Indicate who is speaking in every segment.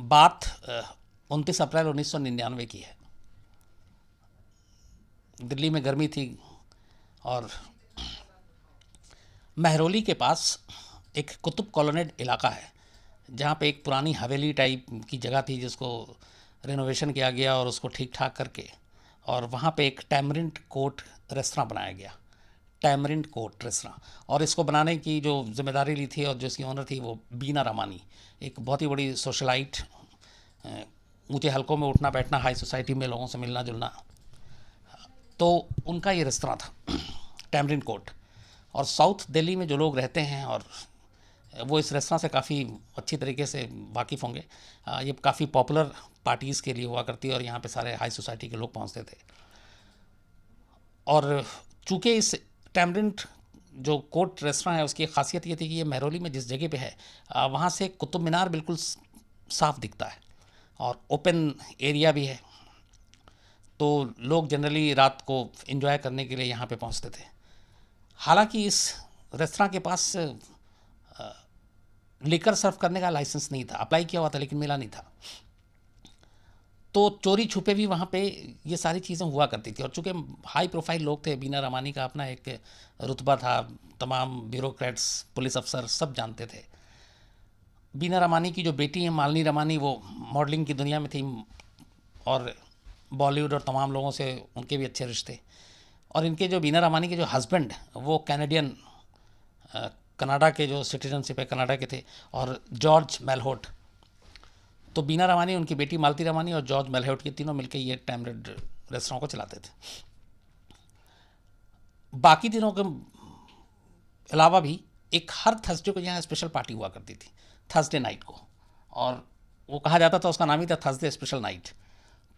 Speaker 1: बात 29 अप्रैल 1999 की है। दिल्ली में गर्मी थी और महरौली के पास एक कुतुब कॉलोनेड इलाका है जहाँ पे एक पुरानी हवेली टाइप की जगह थी जिसको रेनोवेशन किया गया और उसको ठीक ठाक करके और वहाँ पे एक टैमरिंड कोर्ट रेस्तरां बनाया गया। Tamarind court restaurant. और इसको बनाने की जो जिम्मेदारी ली थी और जो इसकी ओनर थी वो बीना रामानी, एक बहुत ही बड़ी सोशलाइट, ऊंचे हलकों में उठना बैठना, हाई सोसाइटी में लोगों से मिलना जुलना। तो उनका ये रेस्तरां था टैमरिंड कोर्ट। और साउथ दिल्ली में जो लोग रहते हैं और वो इस रेस्तरां से काफ़ी अच्छी तरीके से वाकिफ़ होंगे। ये काफ़ी पॉपुलर पार्टीज़ के लिए हुआ करती है और यहाँ पे सारे हाई सोसाइटी के लोग पहुँचते थे। और चूँकि इस टैमरिंड जो कोर्ट रेस्तरां है उसकी खासियत ये थी कि ये महरौली में जिस जगह पे है वहाँ से कुतुब मीनार बिल्कुल साफ दिखता है और ओपन एरिया भी है। तो लोग जनरली रात को एंजॉय करने के लिए यहाँ पे पहुँचते थे। हालांकि इस रेस्तरां के पास लिकर सर्व करने का लाइसेंस नहीं था, अप्लाई किया हुआ था लेकिन मिला नहीं था। तो चोरी छुपे भी वहाँ पे ये सारी चीज़ें हुआ करती थी। और चूँकि हाई प्रोफाइल लोग थे, बीना रामानी का अपना एक रुतबा था, तमाम ब्यूरोक्रेट्स, पुलिस अफसर सब जानते थे। बीना रामानी की जो बेटी है मालिनी रामानी, वो मॉडलिंग की दुनिया में थी और बॉलीवुड और तमाम लोगों से उनके भी अच्छे रिश्ते। और इनके जो बीना रामानी के जो हस्बैंड वो कैनेडियन, कनाडा के जो सिटीजनशिप है कनाडा के थे, और जॉर्ज मेलहोट। तो बीना रामानी, उनकी बेटी मालती रामानी और जॉर्ज मेलहोट, ये तीनों मिलकर ये टैमरिंड रेस्तरां को चलाते थे। बाकी दिनों के अलावा भी एक हर थर्सडे को यहाँ स्पेशल पार्टी हुआ करती थी, थर्सडे नाइट को। और वो कहा जाता था, उसका नाम ही था थर्सडे स्पेशल नाइट।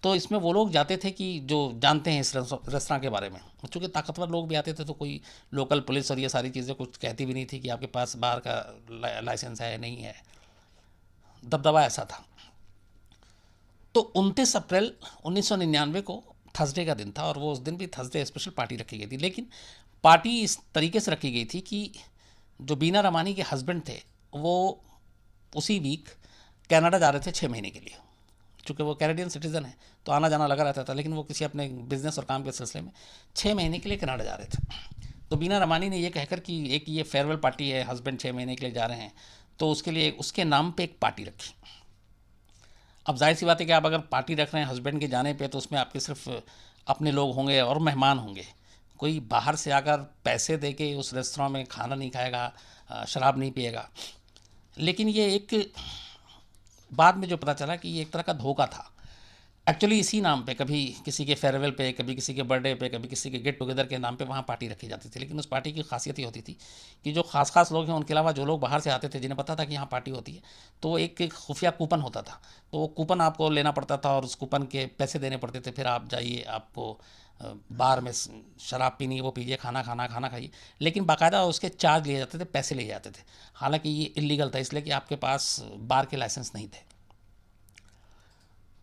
Speaker 1: तो इसमें वो लोग जाते थे कि जो जानते हैं इस रेस्तरां के बारे में। चूँकि ताकतवर लोग भी आते थे तो कोई लोकल पुलिस और ये सारी चीज़ें कुछ कहती भी नहीं थी कि आपके पास बाहर का लाइसेंस है नहीं है, दबदबा ऐसा था। तो 29 अप्रैल 1999 को थर्सडे का दिन था और वो उस दिन भी थर्सडे स्पेशल पार्टी रखी गई थी। लेकिन पार्टी इस तरीके से रखी गई थी कि जो बीना रामानी के हस्बैंड थे वो उसी वीक कनाडा जा रहे थे 6 महीने के लिए। चूँकि वो कैनेडियन सिटीज़न है तो आना जाना लगा रहता था, लेकिन वो किसी अपने बिजनेस और काम के सिलसिले में 6 महीने के लिए कनाडा जा रहे थे। तो बीना रामानी ने ये कहकर कि एक ये फेयरवेल पार्टी है, हस्बैंड 6 महीने के लिए जा रहे हैं, तो उसके लिए उसके नाम पे एक पार्टी रखी। अब जाहिर सी बात है कि आप अगर पार्टी रख रहे हैं हस्बैंड के जाने पे तो उसमें आपके सिर्फ अपने लोग होंगे और मेहमान होंगे। कोई बाहर से आकर पैसे दे के उस रेस्तरां में खाना नहीं खाएगा, शराब नहीं पिएगा। लेकिन ये एक बाद में जो पता चला कि ये एक तरह का धोखा था। एक्चुअली इसी नाम पे कभी किसी के फेयरवेल पे, कभी किसी के बर्थडे पे, कभी किसी के गेट टुगेदर के नाम पे वहाँ पार्टी रखी जाती थी। लेकिन उस पार्टी की खासियत ये होती थी कि जो खास लोग हैं उनके अलावा जो लोग बाहर से आते थे जिन्हें पता था कि यहाँ पार्टी होती है, तो एक खुफिया कूपन होता था। तो वो कूपन आपको लेना पड़ता था और उस कूपन के पैसे देने पड़ते थे। फिर आप जाइए, आपको बार में शराब पीनी है वो पीजिए, खाना खाइए। लेकिन बाकायदा उसके चार्ज लिए जाते थे, पैसे लिए जाते थे। हालांकि ये इलीगल था इसलिए कि आपके पास बार के लाइसेंस नहीं थे।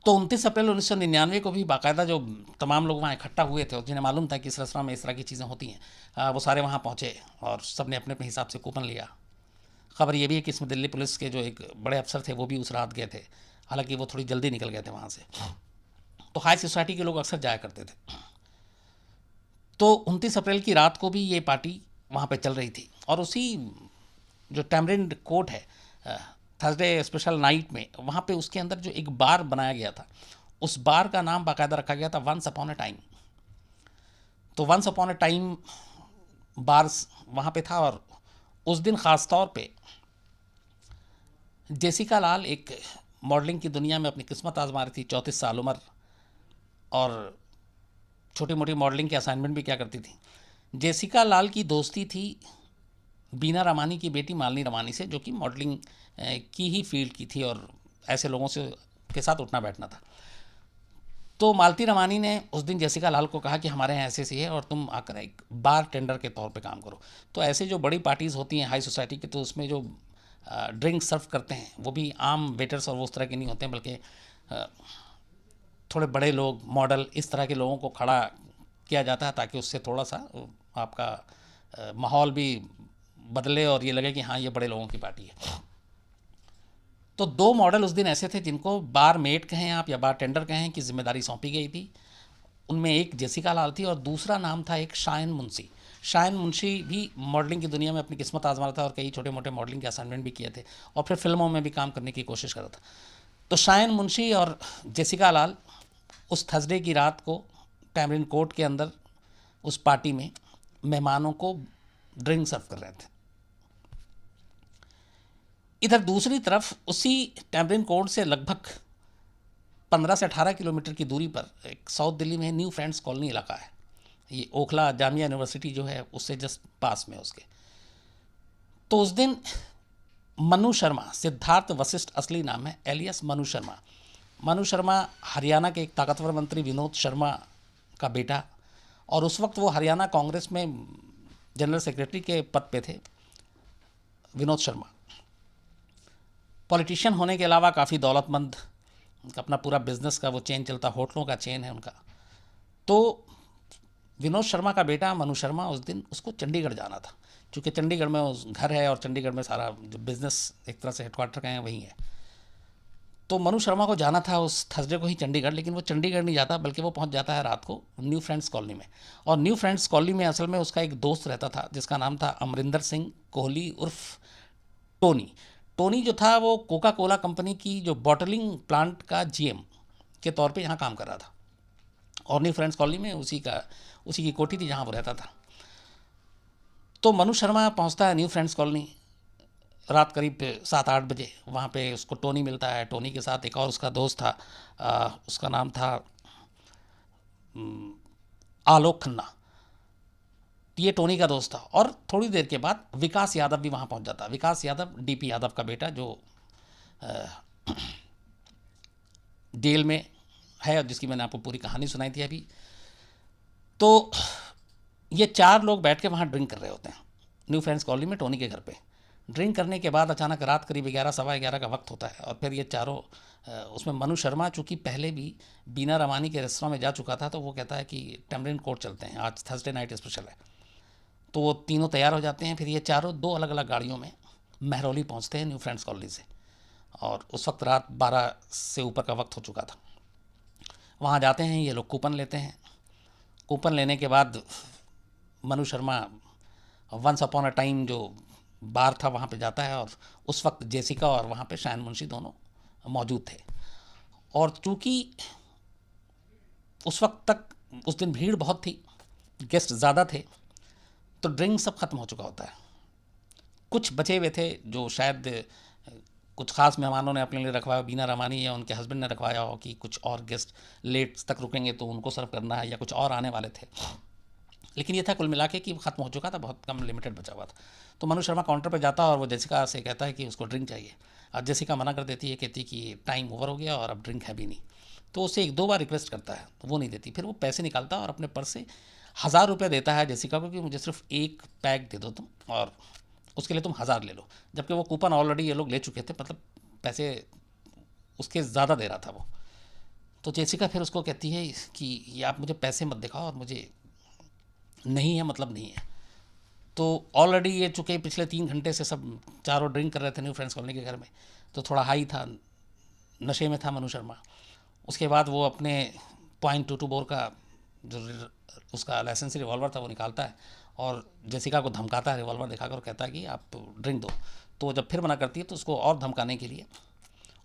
Speaker 1: तो 29 अप्रैल 1999 को भी बाकायदा जो तमाम लोग वहाँ इकट्ठा हुए थे और जिन्हें मालूम था कि इस रेस्तरां में इस तरह की चीज़ें होती हैं, वो सारे वहाँ पहुँचे और सब ने अपने अपने हिसाब से कूपन लिया। खबर ये भी है कि इसमें दिल्ली पुलिस के जो एक बड़े अफसर थे वो भी उस रात गए थे, हालांकि वो थोड़ी जल्दी निकल गए थे वहाँ से। तो हाई सोसाइटी के लोग अक्सर जाया करते थे। तो 29 अप्रैल की रात को भी ये पार्टी वहाँ पे चल रही थी और उसी जो टैमरिंड कोर्ट है थर्सडे स्पेशल नाइट में, वहाँ पे उसके अंदर जो एक बार बनाया गया था, उस बार का नाम बाकायदा रखा गया था वंस अपॉन अ टाइम। तो वंस अपॉन अ टाइम बार वहाँ पे था। और उस दिन ख़ास तौर पे जेसिका लाल एक मॉडलिंग की दुनिया में अपनी किस्मत आजमा रही थी, 34 साल उम्र, और छोटी मोटी मॉडलिंग के असाइनमेंट भी क्या करती थी। जेसिका लाल की दोस्ती थी बीना रामानी की बेटी मालिनी रामानी से, जो कि मॉडलिंग की ही फील्ड की थी और ऐसे लोगों से के साथ उठना बैठना था। तो मालती रामानी ने उस दिन जेसिका लाल को कहा कि हमारे यहाँ ऐसे है और तुम आकर एक बार टेंडर के तौर पे काम करो। तो ऐसे जो बड़ी पार्टीज़ होती हैं हाई सोसाइटी की, तो उसमें जो ड्रिंक सर्व करते हैं वो भी आम वेटर्स और वो उस तरह के नहीं होते हैं, बल्कि थोड़े बड़े लोग, मॉडल, इस तरह के लोगों को खड़ा किया जाता है ताकि उससे थोड़ा सा आपका माहौल भी बदले और ये लगे कि हाँ ये बड़े लोगों की पार्टी है। तो 2 मॉडल उस दिन ऐसे थे जिनको बार मेड कहें आप या बार टेंडर कहें कि जिम्मेदारी सौंपी गई थी। उनमें एक जेसिका लाल थी और दूसरा नाम था एक शायन मुंशी। शायन मुंशी भी मॉडलिंग की दुनिया में अपनी किस्मत आजमा रहा था और कई छोटे मोटे मॉडलिंग के असाइनमेंट भी किए थे और फिर फिल्मों में भी काम करने की कोशिश कर रहा था। तो शायन मुंशी और जेसिका लाल उस थर्सडे की रात को टैमरिन कोर्ट के अंदर उस पार्टी में मेहमानों को ड्रिंक सर्व कर रहे थे। इधर दूसरी तरफ उसी टैमरिन कोर्ट से लगभग 15 से 18 किलोमीटर की दूरी पर एक साउथ दिल्ली में न्यू फ्रेंड्स कॉलोनी इलाका है। ये ओखला जामिया यूनिवर्सिटी जो है उससे जस्ट पास में उसके। तो उस दिन मनु शर्मा, सिद्धार्थ वशिष्ठ असली नाम है, एलियस मनु शर्मा। मनु शर्मा हरियाणा के एक ताकतवर मंत्री विनोद शर्मा का बेटा, और उस वक्त वो हरियाणा कांग्रेस में जनरल सेक्रेटरी के पद पे थे। विनोद शर्मा पॉलिटिशियन होने के अलावा काफ़ी दौलतमंद, अपना पूरा बिजनेस का वो चेन चलता, होटलों का चेन है उनका। तो विनोद शर्मा का बेटा मनु शर्मा उस दिन उसको चंडीगढ़ जाना था, क्योंकि चंडीगढ़ में उस घर है और चंडीगढ़ में सारा जो बिज़नेस एक तरह से हेडक्वार्टर का है वही है। तो मनु शर्मा को जाना था उस थर्सडे को ही चंडीगढ़, लेकिन वो चंडीगढ़ नहीं जाता बल्कि वो पहुंच जाता है रात को न्यू फ्रेंड्स कॉलोनी में। और न्यू फ्रेंड्स कॉलोनी में असल में उसका एक दोस्त रहता था जिसका नाम था अमरिंदर सिंह कोहली उर्फ टोनी। टोनी जो था वो कोका कोला कंपनी की जो बॉटलिंग प्लांट का जीएम के तौर पे यहाँ काम कर रहा था, और न्यू फ्रेंड्स कॉलोनी में उसी की कोठी थी जहाँ वो रहता था। तो मनु शर्मा पहुँचता है न्यू फ्रेंड्स कॉलोनी रात करीब 7-8 बजे। वहाँ पे उसको टोनी मिलता है। टोनी के साथ एक और उसका दोस्त था, उसका नाम था आलोक खन्ना। ये टोनी का दोस्त था। और थोड़ी देर के बाद विकास यादव भी वहाँ पहुँच जाता। विकास यादव डीपी यादव का बेटा जो जेल में है और जिसकी मैंने आपको पूरी कहानी सुनाई थी अभी। तो ये 4 लोग बैठ के वहाँ ड्रिंक कर रहे होते हैं न्यू फ्रेंड्स कॉलोनी में टोनी के घर पे। ड्रिंक करने के बाद अचानक रात करीब 11 सवा 11 का वक्त होता है और फिर ये चारों उसमें मनु शर्मा चूँकि पहले भी बीना रमानी के रेस्टोरेंट में जा चुका था, तो वो कहता है कि टैमरिन कोर्ट चलते हैं, आज थर्सडे नाइट स्पेशल है। तो वो तीनों तैयार हो जाते हैं। फिर ये चारों 2 अलग अलग गाड़ियों में महरौली पहुँचते हैं न्यू फ्रेंड्स कॉलोनी से, और उस वक्त रात 12 से ऊपर का वक्त हो चुका था। वहाँ जाते हैं, ये लोग कूपन लेते हैं। कूपन लेने के बाद Manu Sharma once upon a time जो बार था वहाँ पे जाता है, और उस वक्त जेसिका और वहाँ पे शायन मुंशी दोनों मौजूद थे। और चूँकि उस वक्त तक उस दिन भीड़ बहुत थी, गेस्ट ज़्यादा थे, तो ड्रिंक सब ख़त्म हो चुका होता है। कुछ बचे हुए थे जो शायद कुछ ख़ास मेहमानों ने अपने लिए रखवाया, बीना रमानी या उनके हस्बैंड ने रखवाया हो कि कुछ और गेस्ट लेट तक रुकेंगे तो उनको सर्व करना है, या कुछ और आने वाले थे। लेकिन ये था कुल मिला के कि ख़त्म हो चुका था, बहुत कम लिमिटेड बचा हुआ था। तो मनु शर्मा काउंटर पर जाता है और वो जेसिका से कहता है कि उसको ड्रिंक चाहिए। और जेसिका मना कर देती है, कहती कि टाइम ओवर हो गया और अब ड्रिंक है भी नहीं। तो उससे 1-2 बार रिक्वेस्ट करता है तो वो नहीं देती। फिर वो पैसे निकालता है और अपने पर्स से 1000 रुपये देता है जेसिका को कि मुझे सिर्फ एक पैक दे दो तुम, और उसके लिए तुम 1000 ले लो। जबकि वो कूपन ऑलरेडी ये लोग ले चुके थे, मतलब पैसे उसके ज़्यादा दे रहा था वो। तो जेसिका फिर उसको कहती है कि ये आप मुझे पैसे मत दिखाओ, और मुझे नहीं है मतलब नहीं है। तो ऑलरेडी ये चूँकि पिछले 3 घंटे से सब चारों ड्रिंक कर रहे थे न्यू फ्रेंड्स कॉलोनी के घर में, तो थोड़ा हाई था, नशे में था मनु शर्मा। उसके बाद वो अपने .22 बोर का जो उसका लाइसेंसी रिवॉल्वर था वो निकालता है और जेसिका को धमकाता है रिवॉल्वर दिखाकर, और कहता है कि आप ड्रिंक दो। तो जब फिर मना करती है तो उसको और धमकाने के लिए,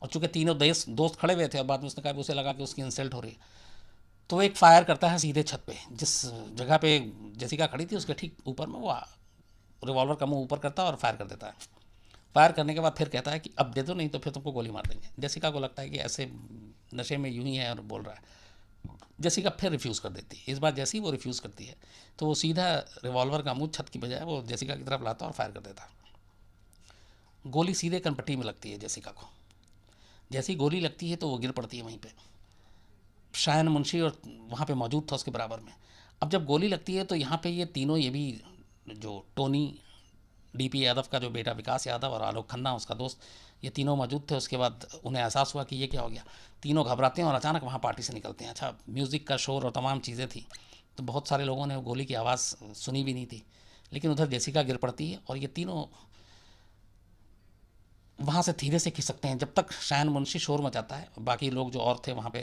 Speaker 1: और चूँकि तीनों दोस्त खड़े हुए थे और बाद में उसने कहा, उसे लगा कि उसकी इंसल्ट हो रही है, तो एक फायर करता है सीधे छत पे। जिस जगह पे जेसिका खड़ी थी उसके ठीक ऊपर में वो रिवॉल्वर का मुंह ऊपर करता है और फायर कर देता है। फायर करने के बाद फिर कहता है कि अब दे दो, नहीं तो फिर तुमको गोली मार देंगे। जेसिका को लगता है कि ऐसे नशे में यूं ही है और बोल रहा है। जेसिका फिर रिफ्यूज़ कर देती है। इस बार जैसे ही वो रिफ्यूज़ करती है तो वो सीधा रिवॉल्वर का मुंह छत की बजाय वो जेसिका की तरफ लाता है और फायर कर देता है। गोली सीधे कनपट्टी में लगती है जेसिका को। जैसे ही गोली लगती है तो वो गिर पड़ती है वहीं पे। शायन मुंशी और वहाँ पे मौजूद था उसके बराबर में। अब जब गोली लगती है तो यहाँ पे ये तीनों, ये भी जो टोनी डीपी यादव का जो बेटा विकास यादव और आलोक खन्ना उसका दोस्त, ये तीनों मौजूद थे। उसके बाद उन्हें एहसास हुआ कि ये क्या हो गया। तीनों घबराते हैं और अचानक वहाँ पार्टी से निकलते हैं। अच्छा, म्यूज़िक का शोर और तमाम चीज़ें थी, तो बहुत सारे लोगों ने गोली की आवाज़ सुनी भी नहीं थी। लेकिन उधर जेसिका गिर पड़ती है और ये तीनों वहाँ से धीरे से खिसकते हैं। जब तक शायन मुंशी शोर मचाता है, बाकी लोग जो और थे वहाँ पे,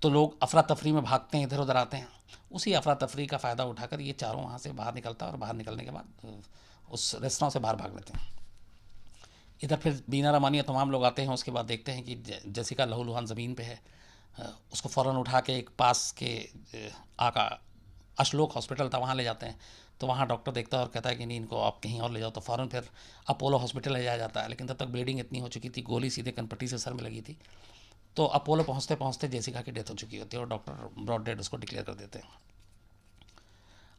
Speaker 1: तो लोग अफरा तफरी में भागते हैं, इधर उधर आते हैं। उसी अफरा तफरी का फ़ायदा उठाकर ये चारों वहाँ से बाहर निकलता है और बाहर निकलने के बाद उस रेस्टोरेंट से बाहर भाग लेते हैं। इधर फिर बीना रमानी और तमाम लोग आते हैं। उसके बाद देखते हैं कि जेसिका लहूलुहान ज़मीन पे है। उसको फ़ौरन उठा के एक पास के आका अशलोक हॉस्पिटल था, वहाँ ले जाते हैं। तो वहाँ डॉक्टर देखता है और कहता है कि नहीं, इनको आप कहीं और ले जाओ। तो फ़ौरन फिर अपोलो हॉस्पिटल ले जाया जाता है, लेकिन तब तक ब्लीडिंग इतनी हो चुकी थी, गोली सीधे कनपट्टी से सर में लगी थी। तो अपोलो पहुँचते पहुँचते जेसिका की डेथ हो चुकी होती है और डॉक्टर ब्रॉड डेड उसको डिक्लेयर कर देते हैं।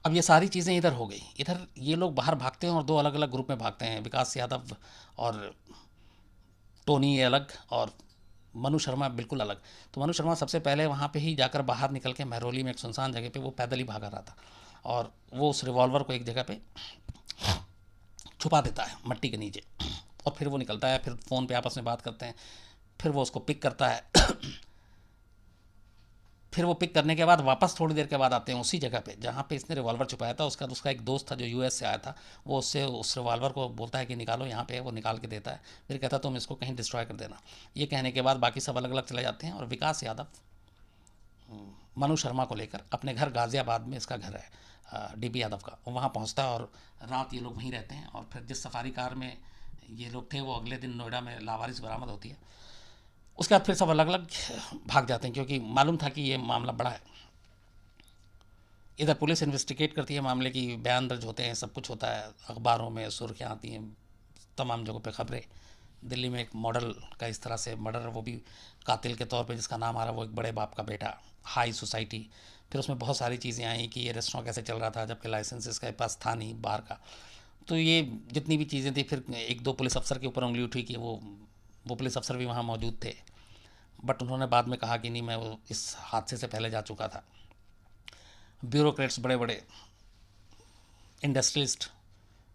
Speaker 1: अब ये सारी चीज़ें इधर हो गई। इधर ये लोग बाहर भागते हैं और दो अलग अलग ग्रुप में भागते हैं। विकास यादव और टोनी ये अलग और मनु शर्मा बिल्कुल अलग। तो मनु शर्मा सबसे पहले वहाँ पे ही जाकर बाहर निकल के महरौली में एक सुनसान जगह पे वो पैदल ही भागा रहा था और वो उस रिवॉल्वर को एक जगह पे छुपा देता है मट्टी के नीचे। और फिर वो निकलता है, फिर फ़ोन पे आपस में बात करते हैं, फिर वो उसको पिक करता है। फिर वो पिक करने के बाद वापस थोड़ी देर के बाद आते हैं उसी जगह पे जहाँ पे इसने रिवॉल्वर छुपाया था। उसका एक दोस्त था जो यूएस से आया था, वो उससे उस रिवॉल्वर को बोलता है कि निकालो यहाँ पे है। वो निकाल के देता है, फिर कहता है तुम इसको कहीं डिस्ट्रॉय कर देना। ये कहने के बाद बाकी सब अलग अलग चले जाते हैं और विकास यादव मनु शर्मा को लेकर अपने घर गाज़ियाबाद में, इसका घर है डीबी यादव का, वहाँ पहुँचता है और रात ये लोग वहीं रहते हैं। और फिर जिस सफारी कार में ये लोग थे वो अगले दिन नोएडा में लावारिस बरामद होती है। उसके बाद फिर सब अलग अलग भाग जाते हैं क्योंकि मालूम था कि ये मामला बड़ा है। इधर पुलिस इन्वेस्टिगेट करती है मामले की, बयान दर्ज होते हैं, सब कुछ होता है, अखबारों में सुर्खियाँ आती हैं, तमाम जगहों पे खबरें। दिल्ली में एक मॉडल का इस तरह से मर्डर, वो भी कातिल के तौर पे जिसका नाम आ रहा वो एक बड़े बाप का बेटा, हाई सोसाइटी। फिर उसमें बहुत सारी चीज़ें आई कि ये रेस्टोरेंट कैसे चल रहा था जबकि लाइसेंस इसके पास था नहीं बाहर का। तो ये जितनी भी चीज़ें थी, फिर एक दो पुलिस अफसर के ऊपर उंगली उठी कि वो पुलिस अफसर भी वहाँ मौजूद थे, बट उन्होंने बाद में कहा कि नहीं, मैं वो इस हादसे से पहले जा चुका था। ब्यूरोक्रेट्स, बड़े बड़े इंडस्ट्रियलिस्ट,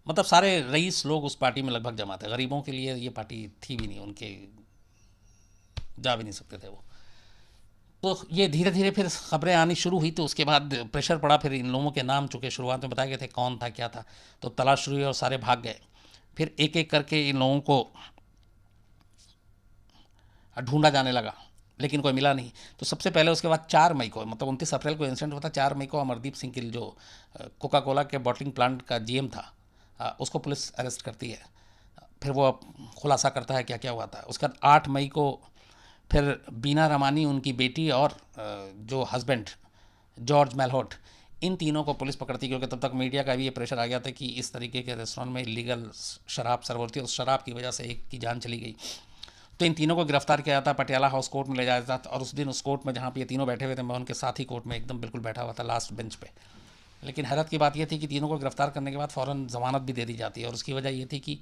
Speaker 1: मतलब सारे रईस लोग उस पार्टी में लगभग जमा थे। गरीबों के लिए ये पार्टी थी भी नहीं, उनके जा भी नहीं सकते थे वो। तो ये धीरे धीरे फिर खबरें आनी शुरू हुई। तो उसके बाद प्रेशर पड़ा, फिर इन लोगों के नाम, चूँकि शुरुआत में बताए गए थे कौन था क्या था, तो तलाश शुरू हुई और सारे भाग गए। फिर एक एक करके इन लोगों को ढूंढा जाने लगा, लेकिन कोई मिला नहीं। तो सबसे पहले उसके बाद 4 मई को, मतलब 29 अप्रैल को इंसिडेंट हुआ था, 4 मई को अमरदीप सिंह गिल जो कोका कोला के बॉटलिंग प्लांट का जीएम था, उसको पुलिस अरेस्ट करती है। फिर वो खुलासा करता है क्या क्या हुआ था। उसके बाद 8 मई को फिर बीना रमानी, उनकी बेटी और जो हस्बैंड जॉर्ज मेलहोट, इन तीनों को पुलिस पकड़ती, क्योंकि तब तक मीडिया का भी ये प्रेशर आ गया था कि इस तरीके के रेस्टोरेंट में इलीगल शराब सर्व होती है। उस शराब की वजह से एक की जान चली गई। तो इन तीनों को गिरफ्तार किया जाता, पटियाला हाउस कोर्ट में ले जाया जाता। और उस दिन उस कोर्ट में जहाँ पे ये तीनों बैठे हुए थे, मैं उनके साथ ही कोर्ट में एकदम बिल्कुल बैठा हुआ था लास्ट बेंच पे। लेकिन हैरत की बात यह थी कि तीनों को गिरफ्तार करने के बाद फ़ौरन ज़मानत भी दे दी जाती है। और उसकी वजह ये थी कि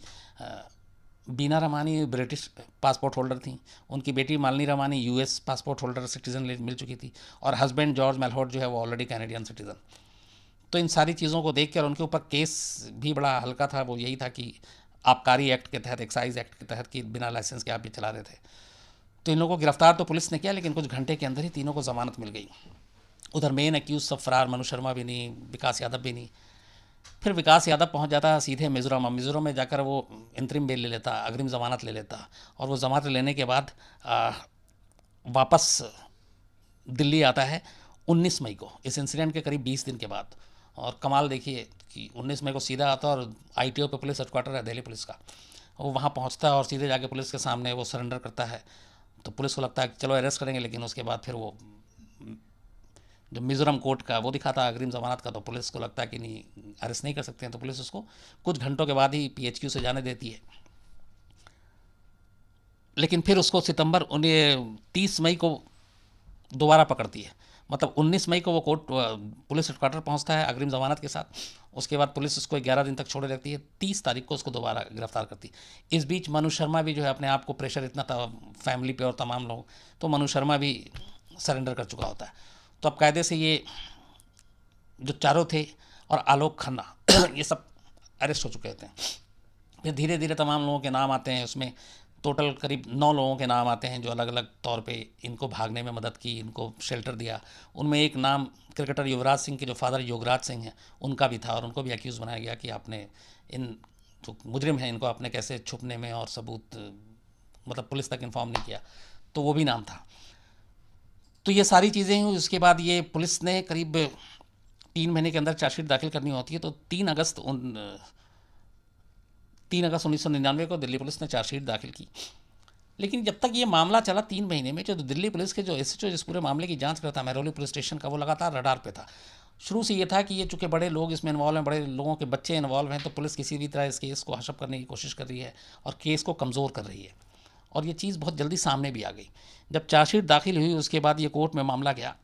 Speaker 1: Bina Ramani British passport holder थी, उनकी बेटी Malini Ramani US passport holder citizen मिल चुकी थी, और हस्बैंड जॉर्ज मेलहोट जो है वो ऑलरेडी कैनेडियन सिटीज़न। तो इन सारी चीज़ों को देख कर उनके ऊपर केस भी बड़ा हल्का था। वो यही था कि आबकारी एक्ट के तहत, एक्साइज एक्ट के तहत, कि बिना लाइसेंस के आप भी चला रहे थे। तो इन लोगों को गिरफ्तार तो पुलिस ने किया, लेकिन कुछ घंटे के अंदर ही तीनों को ज़मानत मिल गई। उधर मेन एक्यूज सब फरार, मनु शर्मा भी नहीं, विकास यादव भी नहीं। फिर विकास यादव पहुंच जाता सीधे मिज़ोरम। मिज़ोरम में जाकर वो इंतरिम बेल ले लेता, अग्रिम ज़मानत ले लेता, और वो ज़मानत लेने के बाद वापस दिल्ली आता है 19 मई को, इस इंसिडेंट के करीब 20 दिन के बाद। और कमाल देखिए कि 19 मई को सीधा आता, और आईटीओ पे पुलिस हेडक्वार्टर है दिल्ली पुलिस का, वो वहाँ पहुँचता है और सीधे जाके पुलिस के सामने वो सरेंडर करता है। तो पुलिस को लगता है कि चलो अरेस्ट करेंगे, लेकिन उसके बाद फिर वो जो मिज़ोरम कोर्ट का वो दिखाता अग्रिम ज़मानत का, तो पुलिस को लगता है कि नहीं, अरेस्ट नहीं कर सकते हैं। तो पुलिस उसको कुछ घंटों के बाद ही पीएचक्यू से जाने देती है। लेकिन फिर उसको सितंबर 30 मई को दोबारा पकड़ती है। मतलब 19 मई को वो कोर्ट पुलिस हेडक्वार्टर पहुंचता है अग्रिम ज़मानत के साथ। उसके बाद पुलिस उसको 11 दिन तक छोड़े रखती है। 30 तारीख को उसको दोबारा गिरफ्तार करती है। इस बीच मनु शर्मा भी जो है, अपने आप को प्रेशर इतना था फैमिली पे और तमाम लोग, तो मनु शर्मा भी सरेंडर कर चुका होता है। तो अब कायदे से ये जो चारों थे और आलोक खन्ना ये सब अरेस्ट हो चुके थे। फिर धीरे धीरे तमाम लोगों के नाम आते हैं उसमें। टोटल करीब 9 लोगों के नाम आते हैं जो अलग अलग तौर पे इनको भागने में मदद की, इनको शेल्टर दिया। उनमें एक नाम क्रिकेटर युवराज सिंह के जो फादर योगराज सिंह हैं, उनका भी था, और उनको भी एक्यूज़ बनाया गया कि आपने इन जो मुजरिम हैं इनको आपने कैसे छुपने में और सबूत मतलब पुलिस तक इन्फॉर्म नहीं किया, तो वो भी नाम था। तो ये सारी चीज़ें हुई। उसके बाद ये पुलिस ने करीब 3 महीने के अंदर चार्जशीट दाखिल करनी होती है, तो 3 अगस्त 1999 को दिल्ली पुलिस ने चार्जशीट दाखिल की। लेकिन जब तक ये मामला चला 3 महीने में, जो दिल्ली पुलिस के जो एसएचओ जिस पूरे मामले की जांच करता महरौली पुलिस स्टेशन का, वो लगातार रडार पे था। शुरू से ये था कि ये चूँकि बड़े लोग इसमें इन्वॉल्व हैं, बड़े लोगों के बच्चे इन्वॉल्व हैं, तो पुलिस किसी भी तरह इस केस को हशप करने की कोशिश कर रही है और केस को कमज़ोर कर रही है। और ये चीज़ बहुत जल्दी सामने भी आ गई। जब चार्जशीट दाखिल हुई उसके बाद ये कोर्ट में मामला गया,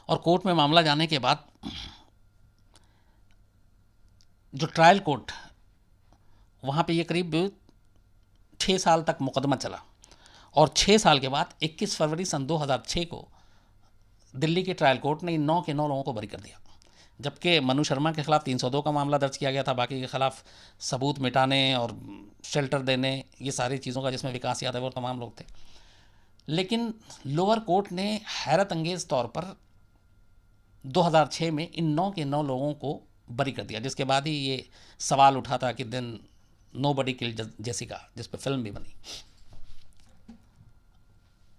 Speaker 1: और कोर्ट में मामला जाने के बाद जो ट्रायल कोर्ट, वहाँ पे ये करीब 6 साल तक मुकदमा चला। और 6 साल के बाद 21 फरवरी सन 2006 को दिल्ली के ट्रायल कोर्ट ने 9 के 9 लोगों को बरी कर दिया। जबकि मनु शर्मा के खिलाफ 302 का मामला दर्ज किया गया था, बाकी के खिलाफ सबूत मिटाने और शेल्टर देने, ये सारी चीज़ों का, जिसमें विकास यादव और तमाम लोग थे। लेकिन लोअर कोर्ट ने हैरत अंगेज़ तौर पर 2006 में इन 9 के 9 लोगों को बरी कर दिया, जिसके बाद ही ये सवाल उठा था कि दिन नोबडी किल्ड जेसिका, जिस पर फिल्म भी बनी।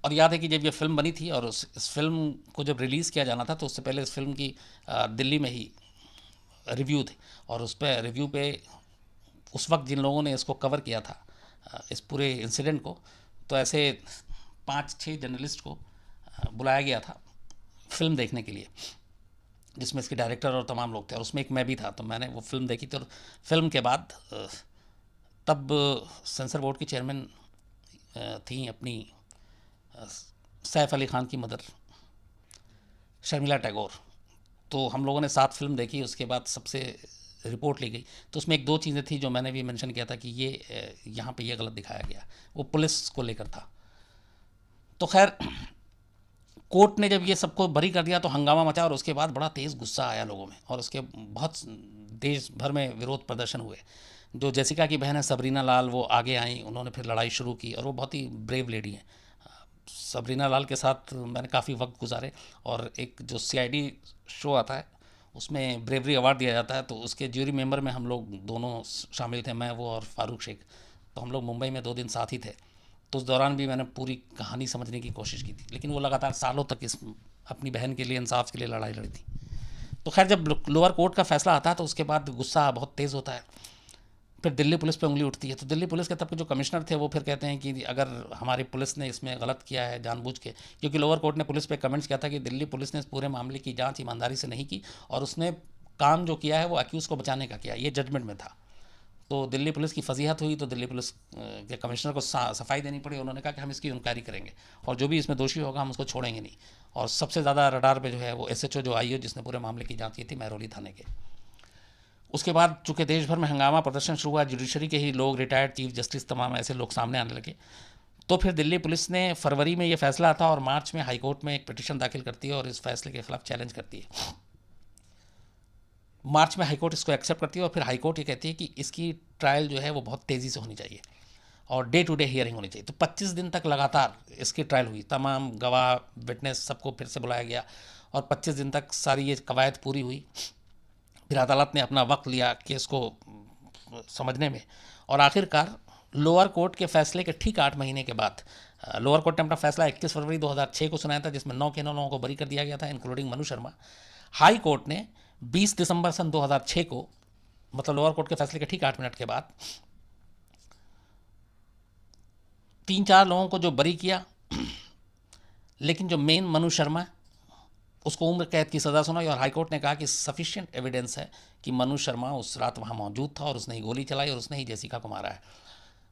Speaker 1: और याद है कि जब ये फिल्म बनी थी और इस फिल्म को जब रिलीज़ किया जाना था, तो उससे पहले इस फिल्म की दिल्ली में ही रिव्यू थे, और उस पर रिव्यू पे उस वक्त जिन लोगों ने इसको कवर किया था, इस पूरे इंसिडेंट को, तो ऐसे 5-6 जर्नलिस्ट को बुलाया गया था फिल्म देखने के लिए, जिसमें इसके डायरेक्टर और तमाम लोग थे, और उसमें एक मैं भी था। तो मैंने वो फिल्म देखी थी, और फिल्म के बाद तब सेंसर बोर्ड की चेयरमैन थी अपनी सैफ अली ख़ान की मदर शर्मिला टैगोर। तो हम लोगों ने साथ फिल्म देखी, उसके बाद सबसे रिपोर्ट ली गई। तो उसमें 1-2 चीज़ें थी जो मैंने भी मेंशन किया था कि ये यहाँ पे ये गलत दिखाया गया, वो पुलिस को लेकर था। तो खैर कोर्ट ने जब ये सबको बरी कर दिया तो हंगामा मचा, और उसके बाद बड़ा तेज़ गुस्सा आया लोगों में, और उसके बहुत देश भर में विरोध प्रदर्शन हुए। जो जेसिका की बहन है सबरीना लाल, वो आगे आई, उन्होंने फिर लड़ाई शुरू की, और वो बहुत ही ब्रेव लेडी हैं। सबरीना लाल के साथ मैंने काफ़ी वक्त गुजारे, और एक जो सीआईडी शो आता है उसमें ब्रेवरी अवार्ड दिया जाता है, तो उसके ज्यूरी मेंबर में हम लोग दोनों शामिल थे, मैं, वो और फारूक शेख। तो हम लोग मुंबई में 2 दिन साथ ही थे। तो उस दौरान भी मैंने पूरी कहानी समझने की कोशिश की थी, लेकिन वो लगातार सालों तक इस अपनी बहन के लिए, इंसाफ के लिए लड़ाई लड़ी थी। तो खैर जब लोअर कोर्ट का फैसला आता है तो उसके बाद गुस्सा बहुत तेज़ होता है, फिर दिल्ली पुलिस पे उंगली उठती है। तो दिल्ली पुलिस के तब के जो कमिश्नर थे वो फिर कहते हैं कि अगर हमारी पुलिस ने इसमें गलत किया है जानबूझ के, क्योंकि लोअर कोर्ट ने पुलिस पे कमेंट्स किया था कि दिल्ली पुलिस ने इस पूरे मामले की जांच ईमानदारी से नहीं की, और उसने काम जो किया है वो अक्यूज़ को बचाने का किया, ये जजमेंट में था। तो दिल्ली पुलिस की फजीहत हुई, तो दिल्ली पुलिस के कमिश्नर को सफाई देनी पड़ी। उन्होंने कहा कि हम इसकी इंक्वायरी करेंगे, और जो भी इसमें दोषी होगा हम उसको छोड़ेंगे नहीं। और सबसे ज़्यादा रडार पे जो है वो एसएचओ जो आई हो, जिसने पूरे मामले की जांच की थी, महरौली थाने के। उसके बाद चूँकि देश भर में हंगामा प्रदर्शन शुरू हुआ, जुडिशरी के ही लोग, रिटायर्ड चीफ जस्टिस, तमाम ऐसे लोग सामने आने लगे। तो फिर दिल्ली पुलिस ने फरवरी में ये फैसला आता है, और मार्च में हाई कोर्ट में एक पिटीशन दाखिल करती है और इस फैसले के खिलाफ चैलेंज करती है। मार्च में हाईकोर्ट इसको एक्सेप्ट करती है, और फिर हाईकोर्ट ये कहती है कि इसकी ट्रायल जो है वो बहुत तेज़ी से होनी चाहिए और डे टू डे हियरिंग होनी चाहिए। तो 25 दिन तक लगातार इसकी ट्रायल हुई, तमाम गवाह, विटनेस, सबको फिर से बुलाया गया, और 25 दिन तक सारी ये कवायद पूरी हुई। फिर अदालत ने अपना वक्त लिया केस को समझने में, और आखिरकार लोअर कोर्ट के फैसले के ठीक 8 महीने के बाद लोअर कोर्ट ने अपना फैसला 21 फरवरी 2006 को सुनाया था, जिसमें 9 के 9 लोगों को बरी कर दिया गया था, including Manu Sharma. High court ने 20 दिसंबर सन 2006 को, मतलब लोअर कोर्ट के फैसले के ठीक 8 मिनट के बाद, 3-4 लोगों को जो बरी किया, लेकिन जो मेन मनु शर्मा, उसको उम्र कैद की सज़ा सुनाई। और हाईकोर्ट ने कहा कि सफिशिएंट एविडेंस है कि मनु शर्मा उस रात वहाँ मौजूद था, और उसने ही गोली चलाई, और उसने ही जेसिका को मारा है।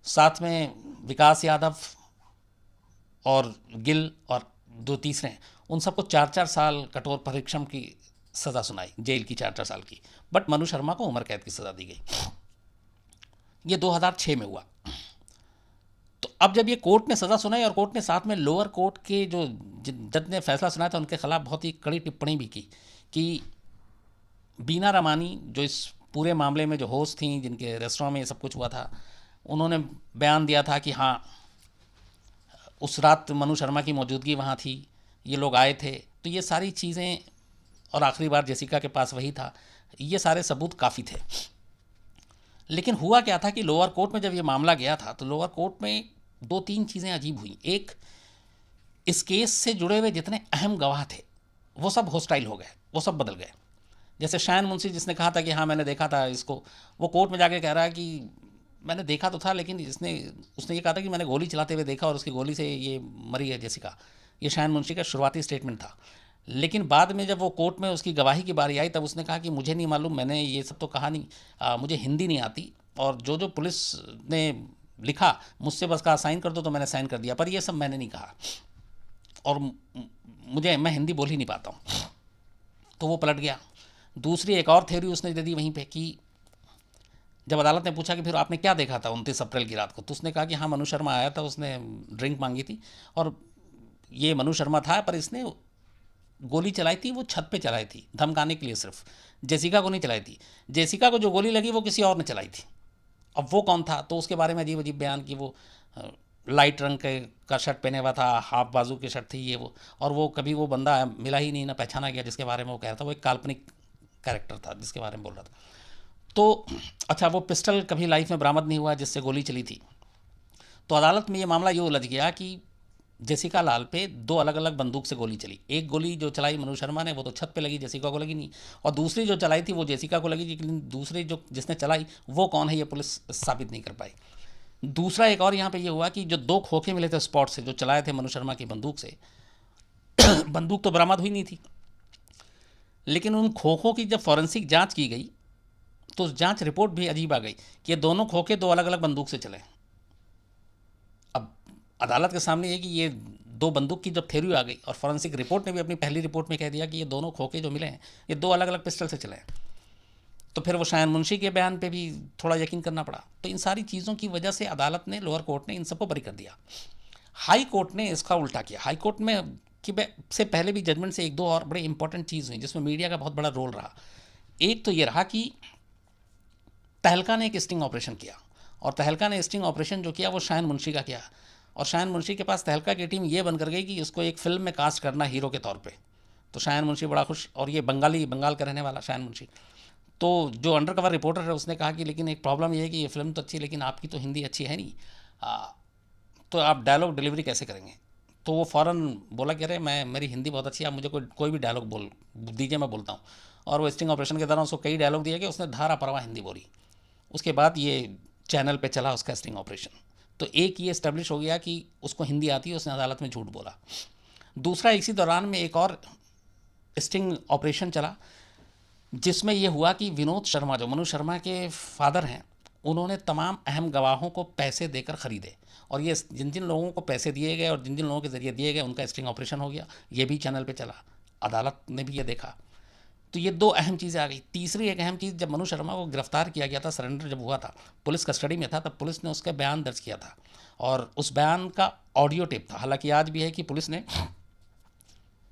Speaker 1: साथ में विकास यादव और गिल और 2 तीसरे, उन सबको 4-4 साल कठोर परिश्रम की सज़ा सुनाई, जेल की 4-4 साल की। बट मनु शर्मा को उम्र कैद की सज़ा दी गई। ये 2006 में हुआ। तो अब जब ये कोर्ट ने सज़ा सुनाई, और कोर्ट ने साथ में लोअर कोर्ट के जो जज ने फैसला सुनाया था उनके खिलाफ बहुत ही कड़ी टिप्पणी भी की, कि बीना रमानी जो इस पूरे मामले में जो होस्ट थी, जिनके रेस्टोरेंट में ये सब कुछ हुआ था, उन्होंने बयान दिया था कि हाँ उस रात मनु शर्मा की मौजूदगी वहाँ थी, ये लोग आए थे। तो ये सारी चीज़ें, और आखिरी बार जेसिका के पास वही था, ये सारे सबूत काफ़ी थे। लेकिन हुआ क्या था कि लोअर कोर्ट में जब ये मामला गया था तो लोअर कोर्ट में दो तीन चीज़ें अजीब हुई। एक, इस केस से जुड़े हुए जितने अहम गवाह थे वो सब हॉस्टाइल हो गए, वो सब बदल गए। जैसे शायन मुंशी जिसने कहा था कि हाँ मैंने देखा था इसको, वो कोर्ट में जाके कह रहा है कि मैंने देखा तो था, लेकिन उसने ये कहा था कि मैंने गोली चलाते हुए देखा और उसकी गोली से ये मरी है जेसिका। ये शायन मुंशी का शुरुआती स्टेटमेंट था। लेकिन बाद में जब वो कोर्ट में उसकी गवाही की बारी आई तब उसने कहा कि मुझे नहीं मालूम, मैंने ये सब तो कहा नहीं, मुझे हिंदी नहीं आती, और जो जो पुलिस ने लिखा मुझसे बस कहा साइन कर दो तो मैंने साइन कर दिया, पर ये सब मैंने नहीं कहा, और मैं हिंदी बोल ही नहीं पाता हूँ। तो वो पलट गया। दूसरी एक और थ्योरी उसने दे दी वहीं पे कि जब अदालत ने पूछा कि फिर आपने क्या देखा था 29 अप्रैल की रात को, तो उसने कहा कि हाँ मनु शर्मा आया था, उसने ड्रिंक मांगी थी, और ये मनु शर्मा था, पर इसने गोली चलाई थी वो छत पे चलाई थी धमकाने के लिए, सिर्फ जेसिका को नहीं चलाई थी। जेसिका को जो गोली लगी वो किसी और ने चलाई थी। अब वो कौन था, तो उसके बारे में अजीब अजीब बयान कि वो लाइट रंग का शर्ट पहने हुआ था, हाफ बाजू की शर्ट थी ये वो, और वो कभी वो बंदा मिला ही नहीं, ना पहचाना गया जिसके बारे में वो कह रहा था, वो एक काल्पनिक कैरेक्टर था जिसके बारे में बोल रहा था। तो अच्छा, वो पिस्टल कभी लाइफ में बरामद नहीं हुआ जिससे गोली चली थी। तो अदालत में ये मामला ये उलझ गया कि जेसिका लाल पे दो अलग अलग बंदूक से गोली चली। एक गोली जो चलाई मनु शर्मा ने वो तो छत पे लगी, जेसिका को लगी नहीं, और दूसरी जो चलाई थी वो जेसिका को लगी, लेकिन दूसरी जो जिसने चलाई वो कौन है ये पुलिस साबित नहीं कर पाई। दूसरा एक और यहाँ पे ये हुआ कि जो दो खोखे मिले थे स्पॉट से जो चलाए थे मनु शर्मा की बंदूक से, बंदूक तो बरामद हुई नहीं थी, लेकिन उन खोखों की जब फॉरेंसिक जांच की गई तो उस जांच रिपोर्ट भी अजीब आ गई कि ये दोनों खोखे दो अलग अलग बंदूक से चले। अब अदालत के सामने ये कि ये दो बंदूक की जब थ्योरी आ गई, और फॉरेंसिक रिपोर्ट ने भी अपनी पहली रिपोर्ट में कह दिया कि ये दोनों खोखे जो मिले हैं ये दो अलग अलग पिस्टल से चले हैं, तो फिर वो शायन मुंशी के बयान पे भी थोड़ा यकीन करना पड़ा। तो इन सारी चीज़ों की वजह से अदालत ने, लोअर कोर्ट ने इन सबको बरी कर दिया। हाई कोर्ट ने इसका उल्टा किया। हाई कोर्ट में कि से पहले भी जजमेंट से एक दो और बड़े इंपॉर्टेंट चीज़ हुई जिसमें मीडिया का बहुत बड़ा रोल रहा। एक तो ये रहा कि तहलका ने एक स्टिंग ऑपरेशन किया, और तहलका ने स्टिंग ऑपरेशन जो किया वो शायन मुंशी का किया, और शायन मुंशी के पास तहलका की टीम ये बन कर गई कि इसको एक फिल्म में कास्ट करना हीरो के तौर पे। तो शायन मुंशी बड़ा खुश, और ये बंगाल का रहने वाला शायन मुंशी। तो जो अंडर कवर रिपोर्टर है उसने कहा कि लेकिन एक प्रॉब्लम ये है कि ये फिल्म तो अच्छी है लेकिन आपकी तो हिंदी अच्छी है नहीं, तो आप डायलॉग डिलीवरी कैसे करेंगे। तो वो फ़ौरन बोला कि अरे मेरी हिंदी बहुत अच्छी है, आप मुझे कोई भी डायलॉग बोल दीजिए, मैं बोलता हूँ। और वो स्टिंग ऑपरेशन के दौरान उसको कई डायलॉग दिए गए, उसने धारा परवाह हिंदी बोली। उसके बाद ये चैनल पे चला उसका स्टिंग ऑपरेशन। तो एक ये इस्टेब्लिश हो गया कि उसको हिंदी आती है, उसने अदालत में झूठ बोला। दूसरा, इसी दौरान में एक और स्टिंग ऑपरेशन चला जिसमें यह हुआ कि विनोद शर्मा जो मनु शर्मा के फादर हैं, उन्होंने तमाम अहम गवाहों को पैसे देकर ख़रीदे, और ये जिन जिन लोगों को पैसे दिए गए और जिन जिन लोगों के ज़रिए दिए गए उनका स्टिंग ऑपरेशन हो गया। ये भी चैनल पे चला, अदालत ने भी ये देखा। तो ये दो अहम चीज़ें आ गई। तीसरी एक अहम चीज़, जब मनु शर्मा को गिरफ्तार किया गया था, सरेंडर जब हुआ था, पुलिस कस्टडी में था, तब पुलिस ने उसका बयान दर्ज किया था, और उस बयान का ऑडियो टेप था। हालांकि आज भी है कि पुलिस ने,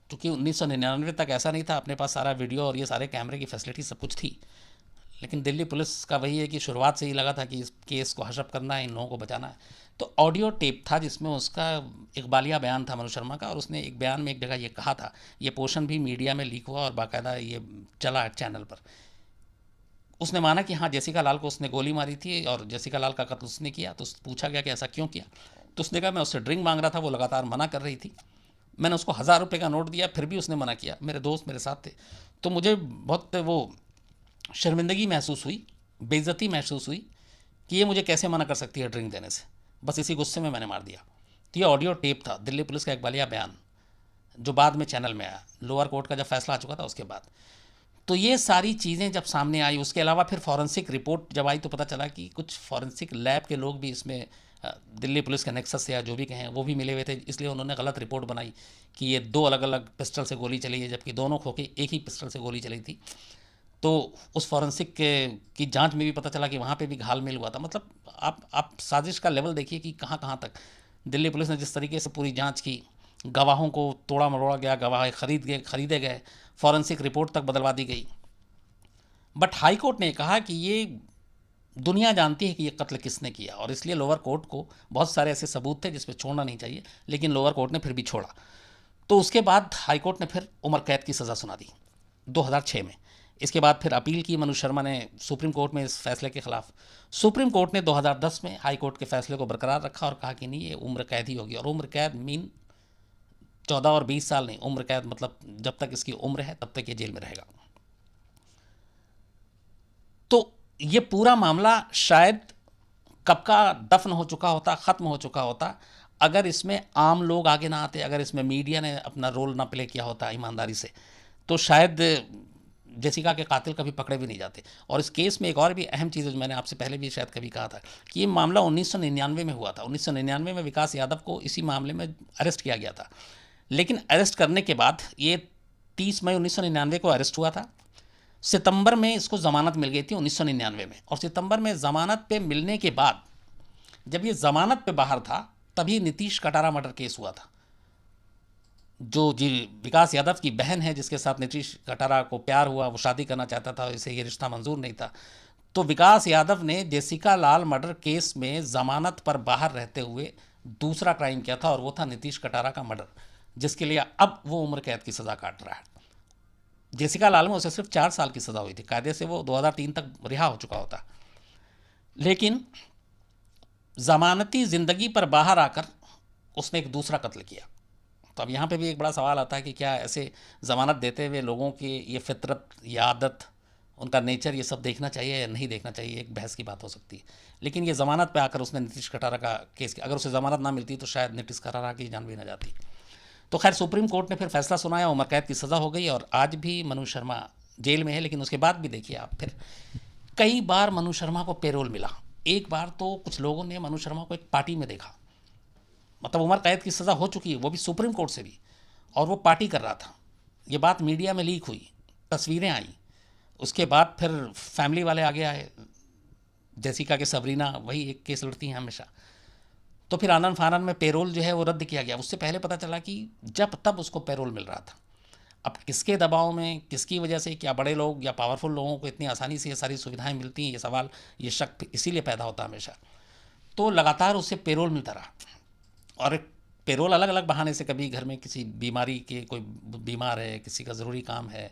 Speaker 1: क्योंकि 1999 तक ऐसा नहीं था, अपने पास सारा वीडियो और ये सारे कैमरे की फैसिलिटी सब कुछ थी, लेकिन दिल्ली पुलिस का वही है कि शुरुआत से ही लगा था कि इस केस को हशप करना है, इन लोगों को बचाना है। तो ऑडियो टेप था जिसमें उसका इकबालिया बयान था मनु शर्मा का, और उसने एक बयान में एक जगह ये कहा था, ये पोर्शन भी मीडिया में लीक हुआ और बाकायदा ये चला चैनल पर। उसने माना कि हाँ जेसिका लाल को उसने गोली मारी थी और जेसिका लाल का कत्ल उसने किया। तो पूछा गया कि ऐसा क्यों किया, तो उसने कहा मैं उससे ड्रिंक मांग रहा था, वो लगातार मना कर रही थी, मैंने उसको 1000 रुपये का नोट दिया फिर भी उसने मना किया, मेरे दोस्त मेरे साथ थे, तो मुझे बहुत वो शर्मिंदगी महसूस हुई, बेइज्जती महसूस हुई कि ये मुझे कैसे मना कर सकती है ड्रिंक देने से, बस इसी गुस्से में मैंने मार दिया। तो ये ऑडियो टेप था, दिल्ली पुलिस का इकबालिया बयान, जो बाद में चैनल में आया, लोअर कोर्ट का जब फैसला आ चुका था उसके बाद। तो ये सारी चीज़ें जब सामने आई, उसके अलावा फिर फॉरेंसिक रिपोर्ट जब आई तो पता चला कि कुछ फॉरेंसिक लैब के लोग भी इसमें दिल्ली पुलिस के नेक्सस से या जो भी कहें वो भी मिले हुए थे, इसलिए उन्होंने गलत रिपोर्ट बनाई कि ये दो अलग अलग पिस्टल से गोली चली है, जबकि दोनों खोखे एक ही पिस्टल से गोली चली थी। तो उस फॉरेंसिक की जांच में भी पता चला कि वहाँ पे भी घालमेल हुआ था। मतलब आप साजिश का लेवल देखिए कि कहाँ कहाँ तक दिल्ली पुलिस ने जिस तरीके से पूरी जांच की, गवाहों को तोड़ा मरोड़ा गया, गवाह खरीदे गए, फॉरेंसिक रिपोर्ट तक बदलवा दी गई। बट हाई कोर्ट ने कहा कि ये दुनिया जानती है कि ये कत्ल किसने किया, और इसलिए लोअर कोर्ट को बहुत सारे ऐसे सबूत थे जिस पर छोड़ना नहीं चाहिए, लेकिन लोअर कोर्ट ने फिर भी छोड़ा। तो उसके बाद हाई कोर्ट ने फिर उम्र कैद की सज़ा सुना दी 2006 में। इसके बाद फिर अपील की मनोज शर्मा ने सुप्रीम कोर्ट में इस फैसले के खिलाफ। सुप्रीम कोर्ट ने 2010 में हाई कोर्ट के फैसले को बरकरार रखा और कहा कि नहीं, ये उम्र कैद ही होगी। और उम्र कैद मीन 14 और 20 साल नहीं, उम्र कैद मतलब जब तक इसकी उम्र है तब तक ये जेल में रहेगा। तो ये पूरा मामला शायद कब का दफन हो चुका होता, ख़त्म हो चुका होता, अगर इसमें आम लोग आगे ना आते, अगर इसमें मीडिया ने अपना रोल ना प्ले किया होता ईमानदारी से, तो शायद जेसिका के कातिल कभी पकड़े भी नहीं जाते। और इस केस में एक और भी अहम चीज़, मैंने आपसे पहले भी शायद कभी कहा था कि ये मामला 1999 में हुआ था। 1999 में विकास यादव को इसी मामले में अरेस्ट किया गया था। लेकिन अरेस्ट करने के बाद, ये 30 मई 1999 को अरेस्ट हुआ था, सितंबर में इसको ज़मानत मिल गई थी 1999 में। और सितंबर में ज़मानत पे मिलने के बाद जब ये ज़मानत पे बाहर था, तभी नीतीश कटारा मर्डर केस हुआ था। जो जी विकास यादव की बहन है, जिसके साथ नीतीश कटारा को प्यार हुआ, वो शादी करना चाहता था, इसे ये रिश्ता मंजूर नहीं था। तो विकास यादव ने जेसिका लाल मर्डर केस में ज़मानत पर बाहर रहते हुए दूसरा क्राइम किया था, और वो था नीतीश कटारा का मर्डर, जिसके लिए अब वो उम्र कैद की सज़ा काट रहा है। जेसिका लाल में उसे सिर्फ 4 साल की सज़ा हुई थी, कायदे से वो 2003 तक रिहा हो चुका होता। लेकिन ज़मानती ज़िंदगी पर बाहर आकर उसने एक दूसरा कत्ल किया। तो अब यहाँ पे भी एक बड़ा सवाल आता है कि क्या ऐसे ज़मानत देते हुए लोगों की ये फितरत, ये आदत, उनका नेचर, ये सब देखना चाहिए या नहीं देखना चाहिए, एक बहस की बात हो सकती है। लेकिन ये ज़मानत पे आकर उसने नीतीश कटारा का केस किया। अगर उसे ज़मानत ना मिलती तो शायद नीतीश कटारा की जान भी ना जाती। तो खैर सुप्रीम कोर्ट ने फिर फैसला सुनाया, उम्र कैद की सज़ा हो गई, और आज भी मनोज शर्मा जेल में है। लेकिन उसके बाद भी देखिए आप, फिर कई बार मनोज शर्मा को पेरोल मिला। एक बार तो कुछ लोगों ने मनोज शर्मा को एक पार्टी में देखा, मतलब उम्र कैद की सज़ा हो चुकी है, वो भी सुप्रीम कोर्ट से भी, और वो पार्टी कर रहा था। ये बात मीडिया में लीक हुई, तस्वीरें आई। उसके बाद फिर फैमिली वाले आगे आए, जेसिका के सबरीना वही एक केस लड़ती हैं हमेशा। तो फिर आनन फानन में पेरोल जो है वो रद्द किया गया। उससे पहले पता चला कि जब तब उसको पेरोल मिल रहा था। अब किसके दबाव में, किसकी वजह से, क्या बड़े लोग या पावरफुल लोगों को इतनी आसानी से ये सारी सुविधाएं मिलती हैं, ये सवाल, ये शक इसीलिए पैदा होता है हमेशा। तो लगातार उससे पेरोल मिलता रहा, और पेरोल अलग अलग बहाने से, कभी घर में किसी बीमारी के, कोई बीमार है, किसी का ज़रूरी काम है,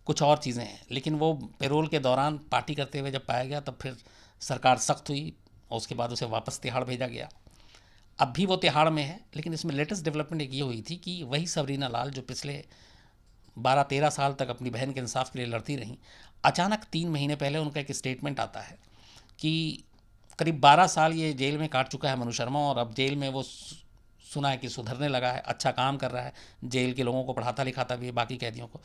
Speaker 1: कुछ और चीज़ें हैं। लेकिन वो पेरोल के दौरान पार्टी करते हुए जब पाया गया, तब फिर सरकार सख्त हुई, और उसके बाद उसे वापस तिहाड़ भेजा गया। अब भी वो तिहाड़ में है। लेकिन इसमें लेटेस्ट डेवलपमेंट एक ये हुई थी कि वही सबरीना लाल जो पिछले 12-13 साल तक अपनी बहन के इंसाफ के लिए लड़ती रहीं, अचानक 3 महीने पहले उनका एक स्टेटमेंट आता है कि करीब 12 साल ये जेल में काट चुका है मनोज शर्मा, और अब जेल में वो सुना है कि सुधरने लगा है, अच्छा काम कर रहा है, जेल के लोगों को पढ़ाता लिखाता भी है, बाकी कैदियों को।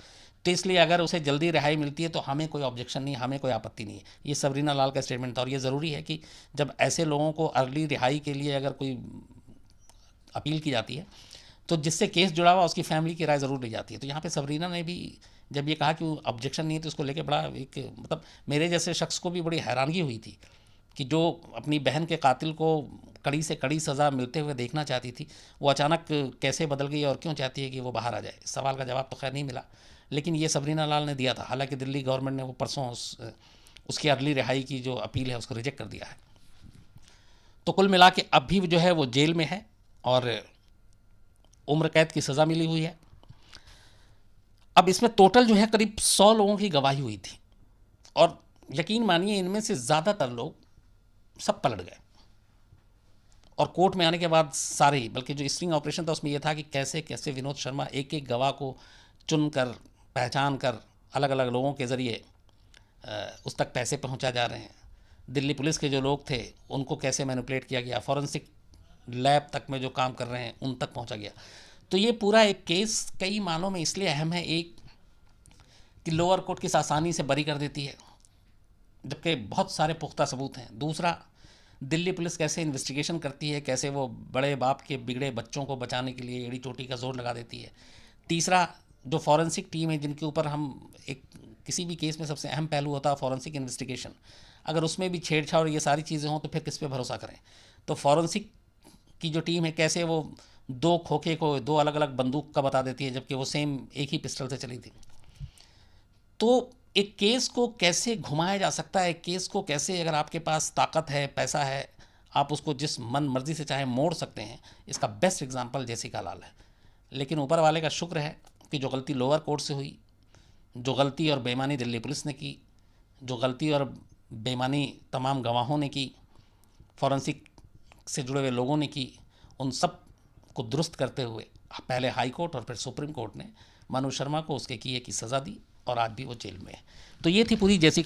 Speaker 1: तो इसलिए अगर उसे जल्दी रिहाई मिलती है तो हमें कोई ऑब्जेक्शन नहीं, हमें कोई आपत्ति नहीं है। ये सबरीना लाल का स्टेटमेंट था। और ये ज़रूरी है कि जब ऐसे लोगों को अर्ली रिहाई के लिए अगर कोई अपील की जाती है, तो जिससे केस जुड़ा हुआ उसकी फैमिली की राय ज़रूर ली जाती है। तो यहाँ पे सबरीना ने भी जब ये कहा कि ऑब्जेक्शन नहीं है, तो इसको लेके बड़ा एक, मतलब मेरे जैसे शख्स को भी बड़ी हैरानगी हुई थी कि जो अपनी बहन के कातिल को कड़ी से कड़ी सज़ा मिलते हुए देखना चाहती थी, वो अचानक कैसे बदल गई और क्यों चाहती है कि वो बाहर आ जाए। इस सवाल का जवाब तो खैर नहीं मिला, लेकिन ये सबरीना लाल ने दिया था। हालांकि दिल्ली गवर्नमेंट ने वो परसों उसकी अर्ली रिहाई की जो अपील है उसको रिजेक्ट कर दिया है। तो कुल मिला के अब भी जो है वो जेल में है, और उम्र कैद की सज़ा मिली हुई है। अब इसमें टोटल जो है करीब 100 लोगों की गवाही हुई थी, और यकीन मानिए इनमें से ज़्यादातर लोग सब पलट गए। और कोर्ट में आने के बाद सारे ही, बल्कि जो स्ट्रिंग ऑपरेशन था उसमें यह था कि कैसे कैसे विनोद शर्मा एक एक गवाह को चुनकर, पहचान कर, अलग अलग लोगों के ज़रिए उस तक पैसे पहुंचा जा रहे हैं। दिल्ली पुलिस के जो लोग थे उनको कैसे मैनिपुलेट किया गया, फॉरेंसिक लैब तक में जो काम कर रहे हैं उन तक पहुंचा गया। तो ये पूरा एक केस कई मानों में इसलिए अहम है, एक कि लोअर कोर्ट किस आसानी से बरी कर देती है जबकि बहुत सारे पुख्ता सबूत हैं। दूसरा, दिल्ली पुलिस कैसे इन्वेस्टिगेशन करती है, कैसे वो बड़े बाप के बिगड़े बच्चों को बचाने के लिए एड़ी चोटी का जोर लगा देती है। तीसरा, जो फॉरेंसिक टीम है जिनके ऊपर हम एक, किसी भी केस में सबसे अहम पहलू होता है फॉरेंसिक इन्वेस्टिगेशन, अगर उसमें भी छेड़छाड़ और ये सारी चीज़ें हों तो फिर किस पे भरोसा करें। तो फॉरेंसिक की जो टीम है कैसे वो 2 खोखे को 2 अलग अलग बंदूक का बता देती है, जबकि वो सेम एक ही पिस्टल से चली थी। तो एक केस को कैसे घुमाया जा सकता है, एक केस को कैसे, अगर आपके पास ताकत है, पैसा है, आप उसको जिस मन मर्जी से चाहे मोड़ सकते हैं, इसका बेस्ट एग्जांपल जेसिका लाल है। लेकिन ऊपर वाले का शुक्र है कि जो गलती लोअर कोर्ट से हुई, जो गलती और बेईमानी दिल्ली पुलिस ने की, जो गलती और बेईमानी तमाम गवाहों ने की, फॉरेंसिक से जुड़े हुए लोगों ने की, उन सब को दुरुस्त करते हुए पहले हाई कोर्ट और फिर सुप्रीम कोर्ट ने मनु शर्मा को उसके किए की सज़ा दी और आज भी वो जेल में है। तो ये थी पूरी जेसिका